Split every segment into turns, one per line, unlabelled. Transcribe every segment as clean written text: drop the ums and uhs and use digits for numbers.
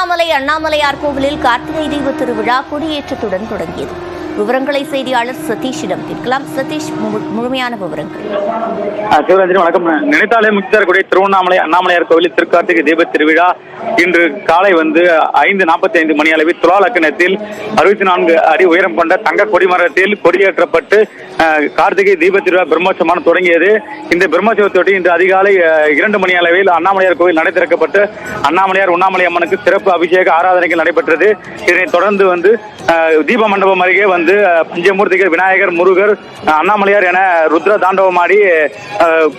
திருவண்ணாமலை அண்ணாமலையார் கோவிலில் கார்த்திகை தீப திருவிழா கொடியேற்றத்துடன் தொடங்கியது. விவரங்களை செய்தியாளர் சதீஷிடம் கேட்கலாம். சதீஷ், முழுமையான விவரங்கள்.
சிவராஜன் வணக்கம். நினைத்தாலே முக்தரக்கூடிய திருவண்ணாமலை அண்ணாமலையார் கோவிலில் திருக்கார்த்திகை தீப திருவிழா இன்று காலை 5:45 மணி அளவில் துலா லக்னத்தில் 64 அடி உயரம் கொண்ட தங்க கொடிமரத்தில் கொடியேற்றப்பட்டு கார்த்திகை தீப திருவிழா பிரம்மோற்சவம் தொடங்கியது. இந்த பிரம்மோற்சவத்தையொட்டி இன்று அதிகாலை 2 மணி அளவில் அண்ணாமலையார் கோவில் நடை திறக்கப்பட்டு அண்ணாமலையார் உண்ணாமலை அம்மனுக்கு சிறப்பு அபிஷேக ஆராதனைகள் நடைபெற்றது. இதனைத் தொடர்ந்து தீப மண்டபம் அருகே பஞ்சமூர்த்திகள் விநாயகர், முருகர், அண்ணாமலையார் என ருத்ர தாண்டவமாடி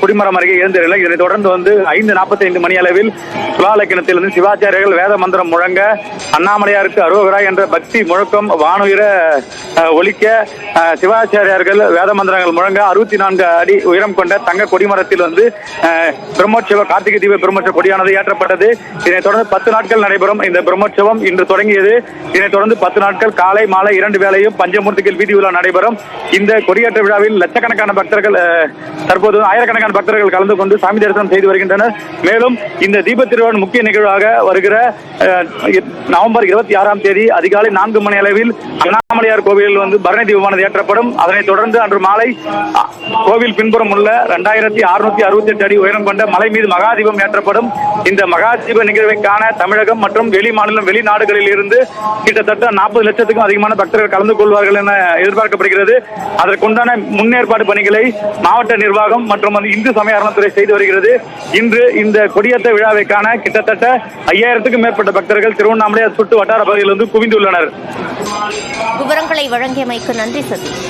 குடிமரம் அருகே எழுந்திருந்தார். இதனைத் தொடர்ந்து 5:45 மணி அளவில் துலா லக்னத்தில் சிவாச்சாரியர்கள் வேத மந்திரம் முழங்க அண்ணாமலையாருக்கு அரோகரா என்ற பக்தி முழக்கம் வானுயிர ஒலிக்க சிவாச்சாரியார்கள் வேத மந்திரங்கள் முழங்க 64 அடி உயரம் கொண்ட தங்க கொடிமரத்தில் பிரம்மோற்சவ கார்த்திகை தீப பிரம்மோற்சவ கொடியானது ஏற்றப்பட்டது. இதனைத் தொடர்ந்து 10 நாட்கள் நடைபெறும் இந்த பிரம்மோற்சவம் இன்று தொடங்கியது. இதனைத் தொடர்ந்து 10 நாட்கள் காலை மாலை 2 வேளையும் பஞ்சமூர்த்திகள் வீதி உலா நடைபெறும். இந்த கொடியேற்ற விழாவில் லட்சக்கணக்கான பக்தர்கள், தற்போது ஆயிரக்கணக்கான பக்தர்கள் கலந்து கொண்டு சாமி தரிசனம் செய்து வருகின்றனர். மேலும் இந்த தீப திருவிழா முக்கிய நிகழ்வாக வருகிற நவம்பர் 26ஆம் தேதி அதிகாலை 4 மணி அளவில் அண்ணாமலையார் கோவிலில் பரணி தீபமானது ஏற்றப்படும். அதனைத் தொடர்ந்து அன்று மாலை கோவில் பின்புறம் உள்ள 2668 அடி உயரம் கொண்ட மலை மீது மகாதீபம் ஏற்றப்படும். இந்த மகாதீப நிகழ்வை காண தமிழகம் மற்றும் வெளி மாநிலம் வெளிநாடுகளில் இருந்து கிட்டத்தட்ட 40 லட்சத்துக்கும் அதிகமான பக்தர்கள் கலந்து கொள்வார்கள் என எதிர்பார்க்கப்படுகிறது. அதற்குண்டான முன்னேற்பாடு பணிகளை மாவட்ட நிர்வாகம் மற்றும் இந்து சமய அறநிலையத்துறை செய்து வருகிறது. இன்று இந்த கொடியேற்ற விழாவை காண கிட்டத்தட்ட 5000க்கும் மேற்பட்ட பக்தர்கள் திருவண்ணாமலை சுற்று வட்டார பகுதியில் குவிந்துள்ளனர்.
விவரங்களை வழங்கியமைக்கு நன்றி சதீஷ்.